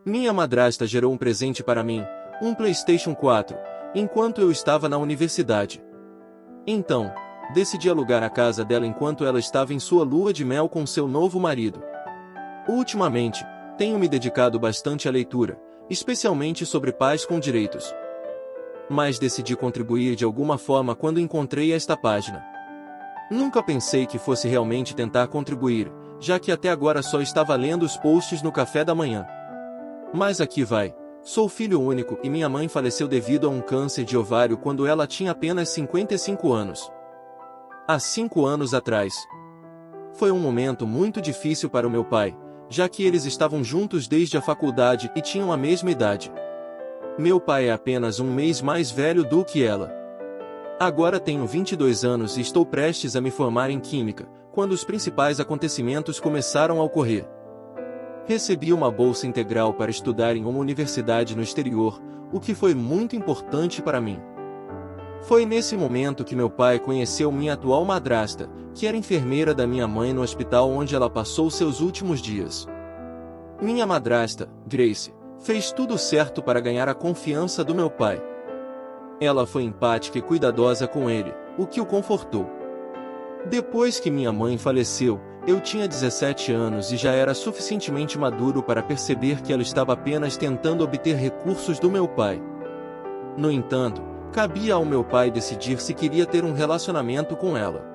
Minha madrasta gerou um presente para mim, um PlayStation 4, enquanto eu estava na universidade. Então, decidi alugar a casa dela enquanto ela estava em sua lua de mel com seu novo marido. Ultimamente, tenho me dedicado bastante à leitura, especialmente sobre pais com direitos. Mas decidi contribuir de alguma forma quando encontrei esta página. Nunca pensei que fosse realmente tentar contribuir, já que até agora só estava lendo os posts no café da manhã. Mas aqui vai. Sou filho único e minha mãe faleceu devido a um câncer de ovário quando ela tinha apenas 55 anos. Há 5 anos atrás. Foi um momento muito difícil para o meu pai, já que eles estavam juntos desde a faculdade e tinham a mesma idade. Meu pai é apenas um mês mais velho do que ela. Agora tenho 22 anos e estou prestes a me formar em Química, quando os principais acontecimentos começaram a ocorrer. Recebi uma bolsa integral para estudar em uma universidade no exterior, o que foi muito importante para mim. Foi nesse momento que meu pai conheceu minha atual madrasta, que era enfermeira da minha mãe no hospital onde ela passou seus últimos dias. Minha madrasta, Grace, fez tudo certo para ganhar a confiança do meu pai. Ela foi empática e cuidadosa com ele, o que o confortou. Depois que minha mãe faleceu, eu tinha 17 anos e já era suficientemente maduro para perceber que ela estava apenas tentando obter recursos do meu pai. No entanto, cabia ao meu pai decidir se queria ter um relacionamento com ela.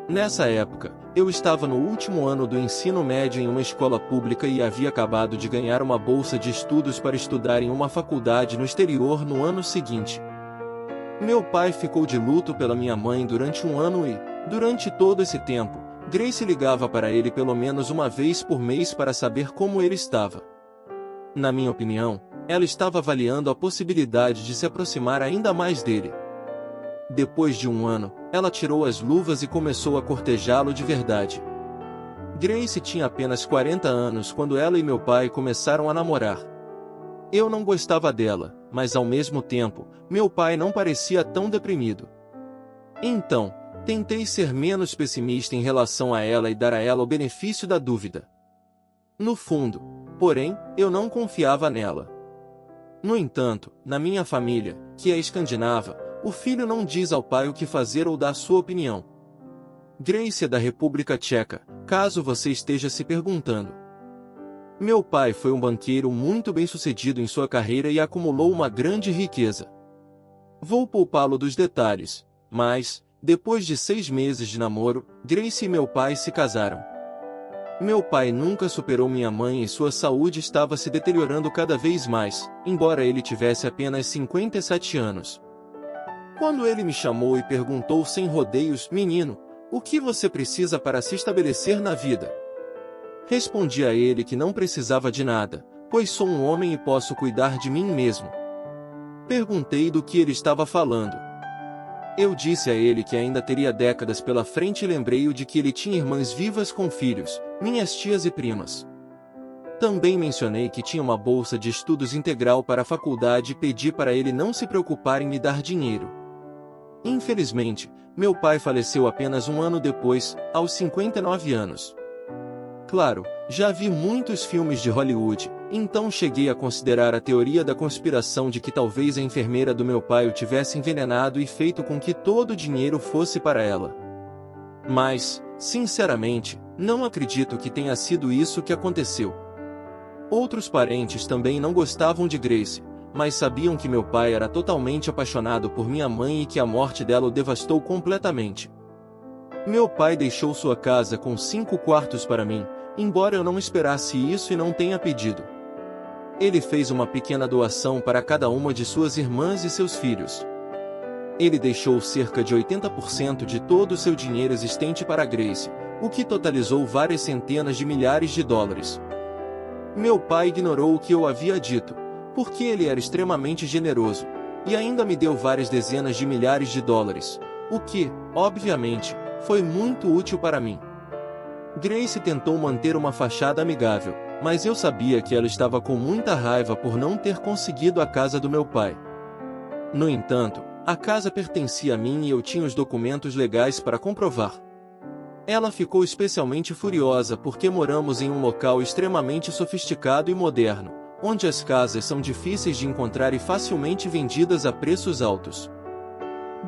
Nessa época, eu estava no último ano do ensino médio em uma escola pública e havia acabado de ganhar uma bolsa de estudos para estudar em uma faculdade no exterior no ano seguinte. Meu pai ficou de luto pela minha mãe durante um ano e, durante todo esse tempo, Grace ligava para ele pelo menos uma vez por mês para saber como ele estava. Na minha opinião, ela estava avaliando a possibilidade de se aproximar ainda mais dele. Depois de um ano, ela tirou as luvas e começou a cortejá-lo de verdade. Grace tinha apenas 40 anos quando ela e meu pai começaram a namorar. Eu não gostava dela, mas ao mesmo tempo, meu pai não parecia tão deprimido. Então, tentei ser menos pessimista em relação a ela e dar a ela o benefício da dúvida. No fundo, porém, eu não confiava nela. No entanto, na minha família, que é escandinava, o filho não diz ao pai o que fazer ou dá sua opinião. Grace é da República Tcheca, caso você esteja se perguntando. Meu pai foi um banqueiro muito bem-sucedido em sua carreira e acumulou uma grande riqueza. Vou poupá-lo dos detalhes, mas, depois de 6 meses de namoro, Grace e meu pai se casaram. Meu pai nunca superou minha mãe e sua saúde estava se deteriorando cada vez mais, embora ele tivesse apenas 57 anos. Quando ele me chamou e perguntou sem rodeios, menino, o que você precisa para se estabelecer na vida? Respondi a ele que não precisava de nada, pois sou um homem e posso cuidar de mim mesmo. Perguntei do que ele estava falando. Eu disse a ele que ainda teria décadas pela frente e lembrei-o de que ele tinha irmãs vivas com filhos, minhas tias e primas. Também mencionei que tinha uma bolsa de estudos integral para a faculdade e pedi para ele não se preocupar em me dar dinheiro. Infelizmente, meu pai faleceu apenas um ano depois, aos 59 anos. Claro, já vi muitos filmes de Hollywood, então cheguei a considerar a teoria da conspiração de que talvez a enfermeira do meu pai o tivesse envenenado e feito com que todo o dinheiro fosse para ela. Mas, sinceramente, não acredito que tenha sido isso que aconteceu. Outros parentes também não gostavam de Grace, mas sabiam que meu pai era totalmente apaixonado por minha mãe e que a morte dela o devastou completamente. Meu pai deixou sua casa com 5 quartos para mim, embora eu não esperasse isso e não tenha pedido. Ele fez uma pequena doação para cada uma de suas irmãs e seus filhos. Ele deixou cerca de 80% de todo o seu dinheiro existente para Grace, o que totalizou várias centenas de milhares de dólares. Meu pai ignorou o que eu havia dito, porque ele era extremamente generoso, e ainda me deu várias dezenas de milhares de dólares, o que, obviamente, foi muito útil para mim. Grace tentou manter uma fachada amigável, mas eu sabia que ela estava com muita raiva por não ter conseguido a casa do meu pai. No entanto, a casa pertencia a mim e eu tinha os documentos legais para comprovar. Ela ficou especialmente furiosa porque moramos em um local extremamente sofisticado e moderno, onde as casas são difíceis de encontrar e facilmente vendidas a preços altos.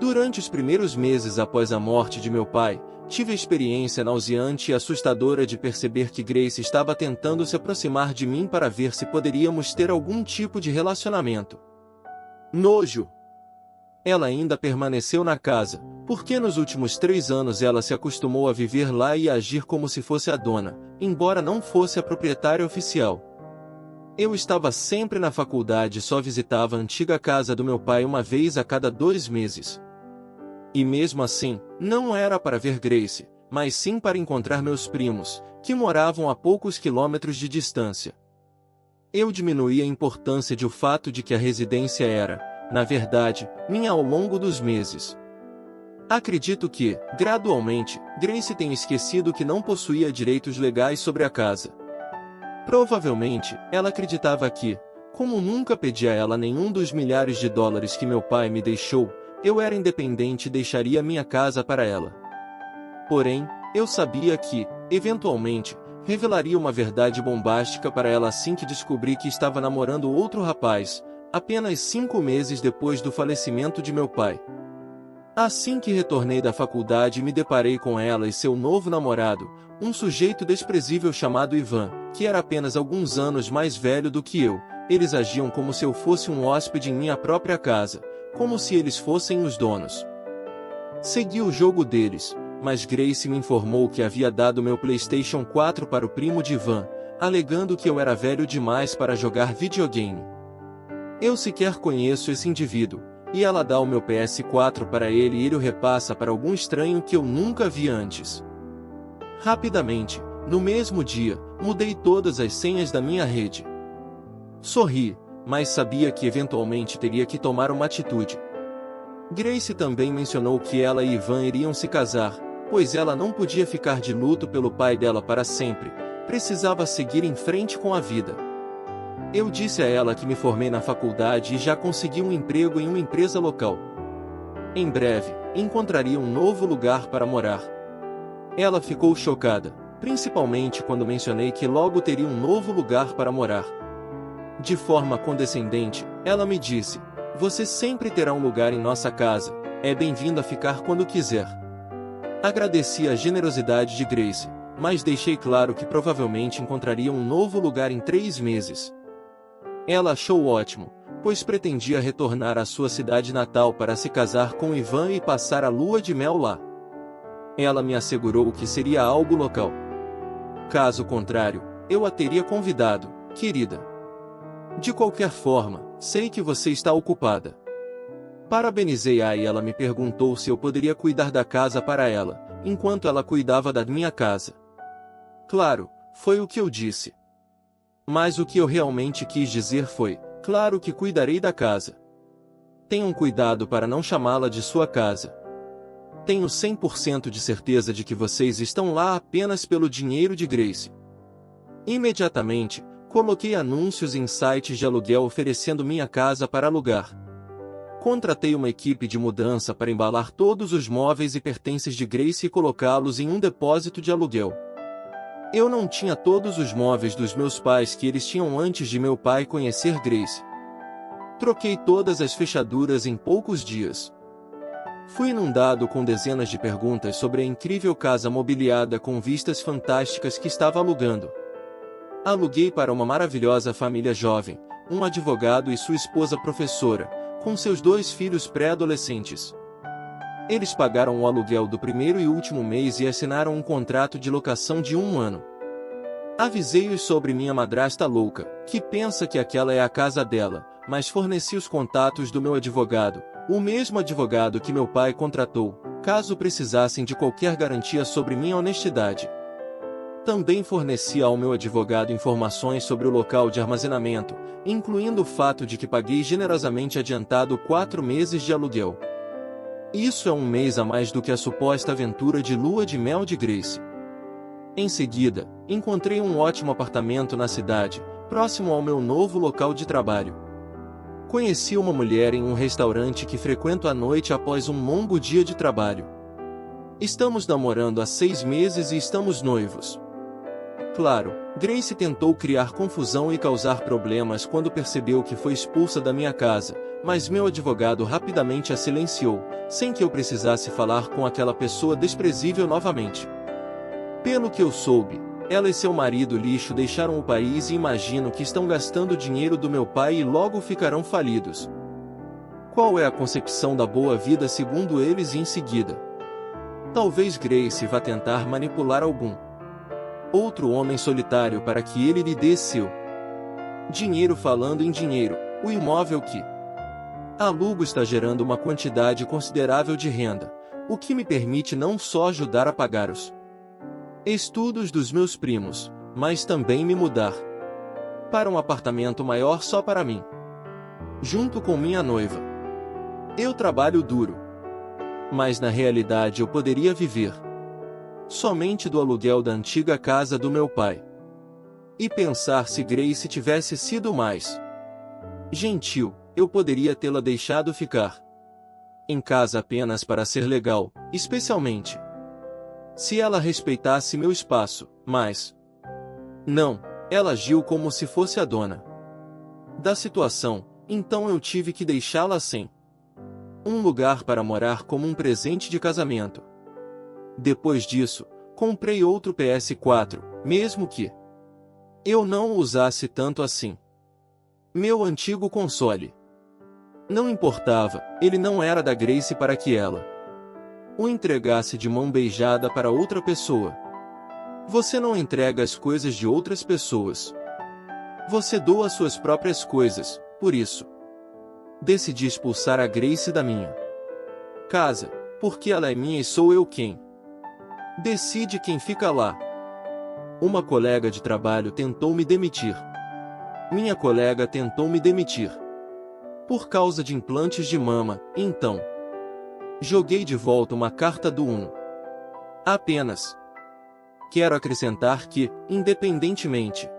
Durante os primeiros meses após a morte de meu pai, tive a experiência nauseante e assustadora de perceber que Grace estava tentando se aproximar de mim para ver se poderíamos ter algum tipo de relacionamento. Nojo! Ela ainda permaneceu na casa, porque nos últimos 3 anos ela se acostumou a viver lá e a agir como se fosse a dona, embora não fosse a proprietária oficial. Eu estava sempre na faculdade e só visitava a antiga casa do meu pai uma vez a cada 2 meses. E mesmo assim, não era para ver Grace, mas sim para encontrar meus primos, que moravam a poucos quilômetros de distância. Eu diminuí a importância de o fato de que a residência era, na verdade, minha ao longo dos meses. Acredito que, gradualmente, Grace tenha esquecido que não possuía direitos legais sobre a casa. Provavelmente, ela acreditava que, como nunca pedi a ela nenhum dos milhares de dólares que meu pai me deixou, eu era independente e deixaria minha casa para ela. Porém, eu sabia que, eventualmente, revelaria uma verdade bombástica para ela assim que descobri que estava namorando outro rapaz, apenas 5 meses depois do falecimento de meu pai. Assim que retornei da faculdade me deparei com ela e seu novo namorado, um sujeito desprezível chamado Ivan, que era apenas alguns anos mais velho do que eu. Eles agiam como se eu fosse um hóspede em minha própria casa, como se eles fossem os donos. Segui o jogo deles, mas Grace me informou que havia dado meu PlayStation 4 para o primo de Ivan, alegando que eu era velho demais para jogar videogame. Eu sequer conheço esse indivíduo, e ela dá o meu PS4 para ele e ele o repassa para algum estranho que eu nunca vi antes. Rapidamente, no mesmo dia, mudei todas as senhas da minha rede. Sorri, mas sabia que eventualmente teria que tomar uma atitude. Grace também mencionou que ela e Ivan iriam se casar, pois ela não podia ficar de luto pelo pai dela para sempre, precisava seguir em frente com a vida. Eu disse a ela que me formei na faculdade e já consegui um emprego em uma empresa local. Em breve, encontraria um novo lugar para morar. Ela ficou chocada, principalmente quando mencionei que logo teria um novo lugar para morar. De forma condescendente, ela me disse: "Você sempre terá um lugar em nossa casa, é bem-vindo a ficar quando quiser." Agradeci a generosidade de Grace, mas deixei claro que provavelmente encontraria um novo lugar em 3 meses. Ela achou ótimo, pois pretendia retornar à sua cidade natal para se casar com Ivan e passar a lua de mel lá. Ela me assegurou que seria algo local. Caso contrário, eu a teria convidado, querida. De qualquer forma, sei que você está ocupada. Parabenizei-a e ela me perguntou se eu poderia cuidar da casa para ela, enquanto ela cuidava da minha casa. Claro, foi o que eu disse. Mas o que eu realmente quis dizer foi: claro que cuidarei da casa. Tenham cuidado para não chamá-la de sua casa. Tenho 100% de certeza de que vocês estão lá apenas pelo dinheiro de Grace. Imediatamente, coloquei anúncios em sites de aluguel oferecendo minha casa para alugar. Contratei uma equipe de mudança para embalar todos os móveis e pertences de Grace e colocá-los em um depósito de aluguel. Eu não tinha todos os móveis dos meus pais que eles tinham antes de meu pai conhecer Grace. Troquei todas as fechaduras em poucos dias. Fui inundado com dezenas de perguntas sobre a incrível casa mobiliada com vistas fantásticas que estava alugando. Aluguei para uma maravilhosa família jovem, um advogado e sua esposa professora, com seus 2 filhos pré-adolescentes. Eles pagaram o aluguel do primeiro e último mês e assinaram um contrato de locação de 1 ano. Avisei-os sobre minha madrasta louca, que pensa que aquela é a casa dela, mas forneci os contatos do meu advogado, o mesmo advogado que meu pai contratou, caso precisassem de qualquer garantia sobre minha honestidade. Também forneci ao meu advogado informações sobre o local de armazenamento, incluindo o fato de que paguei generosamente adiantado 4 meses de aluguel. Isso é 1 mês a mais do que a suposta aventura de lua de mel de Grace. Em seguida, encontrei um ótimo apartamento na cidade, próximo ao meu novo local de trabalho. Conheci uma mulher em um restaurante que frequento à noite após um longo dia de trabalho. Estamos namorando há 6 meses e estamos noivos. Claro, Grace tentou criar confusão e causar problemas quando percebeu que foi expulsa da minha casa, mas meu advogado rapidamente a silenciou, sem que eu precisasse falar com aquela pessoa desprezível novamente. Pelo que eu soube, ela e seu marido lixo deixaram o país e imagino que estão gastando dinheiro do meu pai e logo ficarão falidos. Qual é a concepção da boa vida segundo eles e em seguida? Talvez Grace vá tentar manipular algum outro homem solitário para que ele lhe dê seu dinheiro. Falando em dinheiro, o imóvel que alugo está gerando uma quantidade considerável de renda, o que me permite não só ajudar a pagar os estudos dos meus primos, mas também me mudar para um apartamento maior só para mim, junto com minha noiva. Eu trabalho duro, mas na realidade eu poderia viver somente do aluguel da antiga casa do meu pai. E pensar se Grace tivesse sido mais gentil, eu poderia tê-la deixado ficar em casa apenas para ser legal, especialmente se ela respeitasse meu espaço, mas não, ela agiu como se fosse a dona da situação, então eu tive que deixá-la sem um lugar para morar como um presente de casamento. Depois disso, comprei outro PS4, mesmo que eu não o usasse tanto assim. Meu antigo console não importava, ele não era da Grace para que ela o entregasse de mão beijada para outra pessoa. Você não entrega as coisas de outras pessoas. Você doa suas próprias coisas, por isso decidi expulsar a Grace da minha casa, porque ela é minha e sou eu quem decide quem fica lá. Uma colega de trabalho tentou me demitir. Minha colega tentou me demitir por causa de implantes de mama, então joguei de volta uma carta do Uno. Apenas quero acrescentar que, independentemente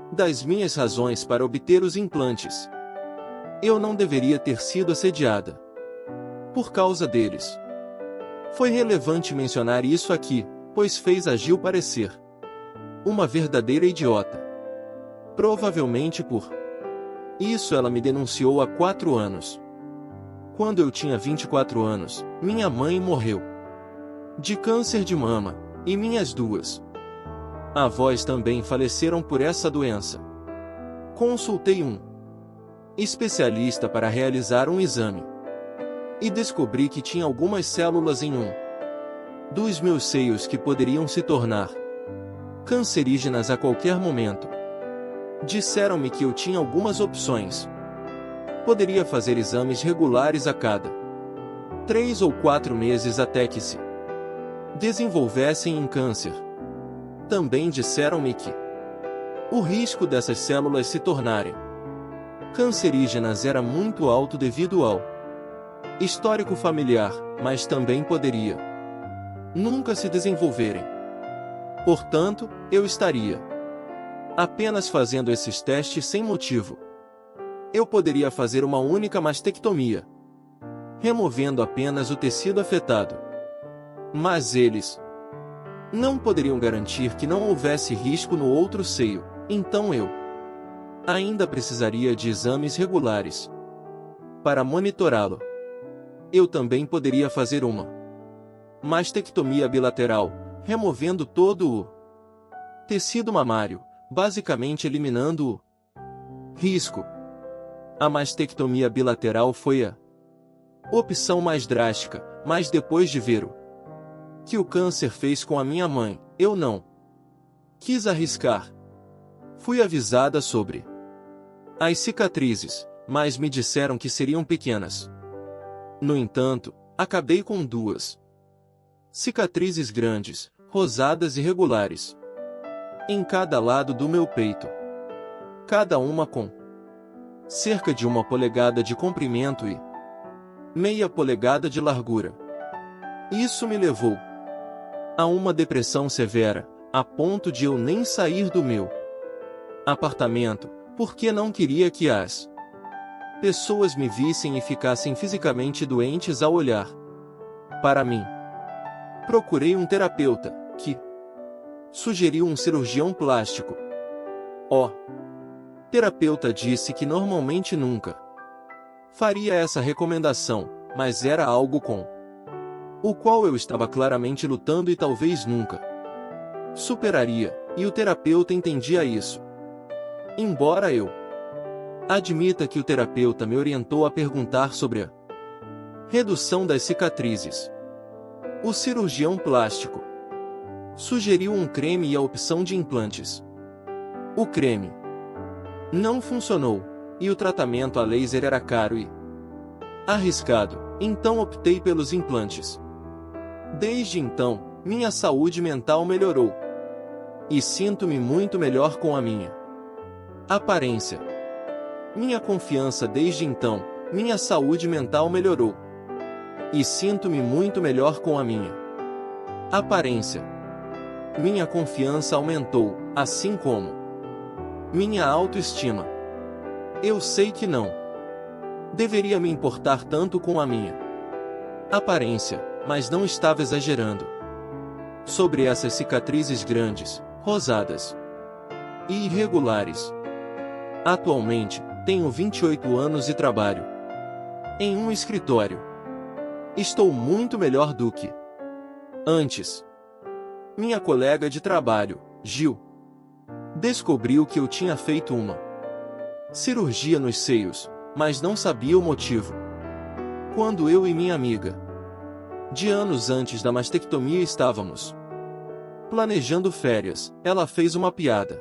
das minhas razões para obter os implantes, eu não deveria ter sido assediada por causa deles. Foi relevante mencionar isso aqui, pois fez a Gil parecer uma verdadeira idiota. Provavelmente por isso ela me denunciou há 4 anos. Quando eu tinha 24 anos, minha mãe morreu de câncer de mama, e minhas 2 avós também faleceram por essa doença. Consultei um especialista para realizar um exame e descobri que tinha algumas células em um dos meus seios que poderiam se tornar cancerígenas a qualquer momento. Disseram-me que eu tinha algumas opções. Poderia fazer exames regulares a cada 3 ou 4 meses até que se desenvolvessem em câncer. Também disseram-me que o risco dessas células se tornarem cancerígenas era muito alto devido ao histórico familiar, mas também poderia nunca se desenvolverem. Portanto, eu estaria apenas fazendo esses testes sem motivo. Eu poderia fazer uma única mastectomia, removendo apenas o tecido afetado. Mas eles não poderiam garantir que não houvesse risco no outro seio, então eu ainda precisaria de exames regulares para monitorá-lo. Eu também poderia fazer uma mastectomia bilateral, removendo todo o tecido mamário, basicamente eliminando o risco. A mastectomia bilateral foi a opção mais drástica, mas depois de ver o que o câncer fez com a minha mãe, eu não quis arriscar. Fui avisada sobre as cicatrizes, mas me disseram que seriam pequenas. No entanto, acabei com 2 cicatrizes grandes, rosadas e regulares em cada lado do meu peito, cada uma com cerca de 1 polegada de comprimento e meia polegada de largura. Isso me levou a uma depressão severa, a ponto de eu nem sair do meu apartamento, porque não queria que as pessoas me vissem e ficassem fisicamente doentes ao olhar para mim. Procurei um terapeuta, que Sugeriu um cirurgião plástico. O terapeuta disse que normalmente nunca faria essa recomendação, mas era algo com o qual eu estava claramente lutando e talvez nunca superaria, e o terapeuta entendia isso. Embora eu admita que o terapeuta me orientou a perguntar sobre a redução das cicatrizes, o cirurgião plástico sugeriu um creme e a opção de implantes. O creme não funcionou, e o tratamento a laser era caro e arriscado, então optei pelos implantes. Desde então, minha saúde mental melhorou. E sinto-me muito melhor com a minha aparência. Minha confiança desde então, minha saúde mental melhorou. E sinto-me muito melhor com a minha aparência. Minha confiança aumentou, assim como minha autoestima. Eu sei que não deveria me importar tanto com a minha aparência, mas não estava exagerando. Sobre essas cicatrizes grandes, rosadas e irregulares. Atualmente, tenho 28 anos e trabalho em um escritório. Estou muito melhor do que antes. Minha colega de trabalho, Gil, descobriu que eu tinha feito uma cirurgia nos seios, mas não sabia o motivo. Quando eu e minha amiga, de anos antes da mastectomia, estávamos planejando férias, ela fez uma piada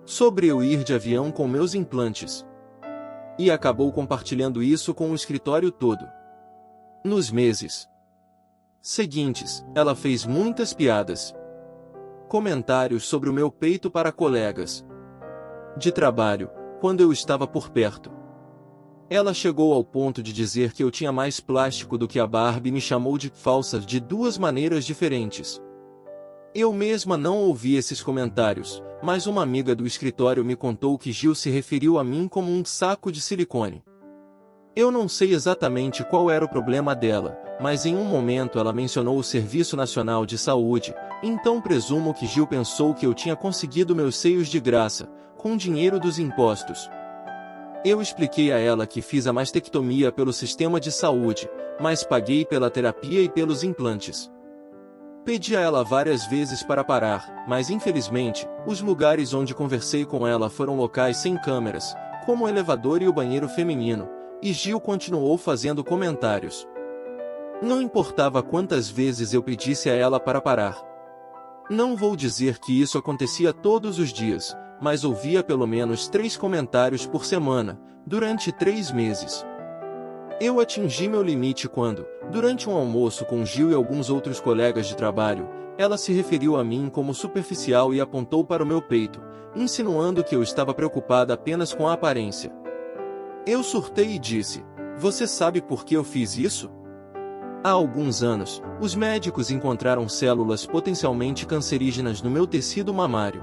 sobre eu ir de avião com meus implantes. E acabou compartilhando isso com o escritório todo. Nos meses seguintes, ela fez muitas piadas, comentários sobre o meu peito para colegas de trabalho, quando eu estava por perto. Ela chegou ao ponto de dizer que eu tinha mais plástico do que a Barbie e me chamou de falsa de duas maneiras diferentes. Eu mesma não ouvi esses comentários, mas uma amiga do escritório me contou que Gil se referiu a mim como um saco de silicone. Eu não sei exatamente qual era o problema dela, mas em um momento ela mencionou o Serviço Nacional de Saúde, então presumo que Gil pensou que eu tinha conseguido meus seios de graça, com dinheiro dos impostos. Eu expliquei a ela que fiz a mastectomia pelo sistema de saúde, mas paguei pela terapia e pelos implantes. Pedi a ela várias vezes para parar, mas infelizmente, os lugares onde conversei com ela foram locais sem câmeras, como o elevador e o banheiro feminino, e Gil continuou fazendo comentários. Não importava quantas vezes eu pedisse a ela para parar. Não vou dizer que isso acontecia todos os dias, mas ouvia pelo menos 3 comentários por semana, durante 3 meses. Eu atingi meu limite quando, durante um almoço com Gil e alguns outros colegas de trabalho, ela se referiu a mim como superficial e apontou para o meu peito, insinuando que eu estava preocupada apenas com a aparência. Eu surtei e disse: "Você sabe por que eu fiz isso?" Há alguns anos, os médicos encontraram células potencialmente cancerígenas no meu tecido mamário.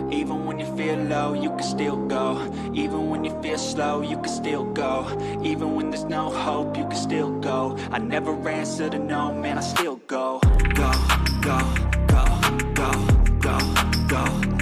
Even when you feel low, you can still go. Even when you feel slow, you can still go. Even when there's no hope, you can still go. I never answer to no, man, I still go. Go, go, go, go, go, go.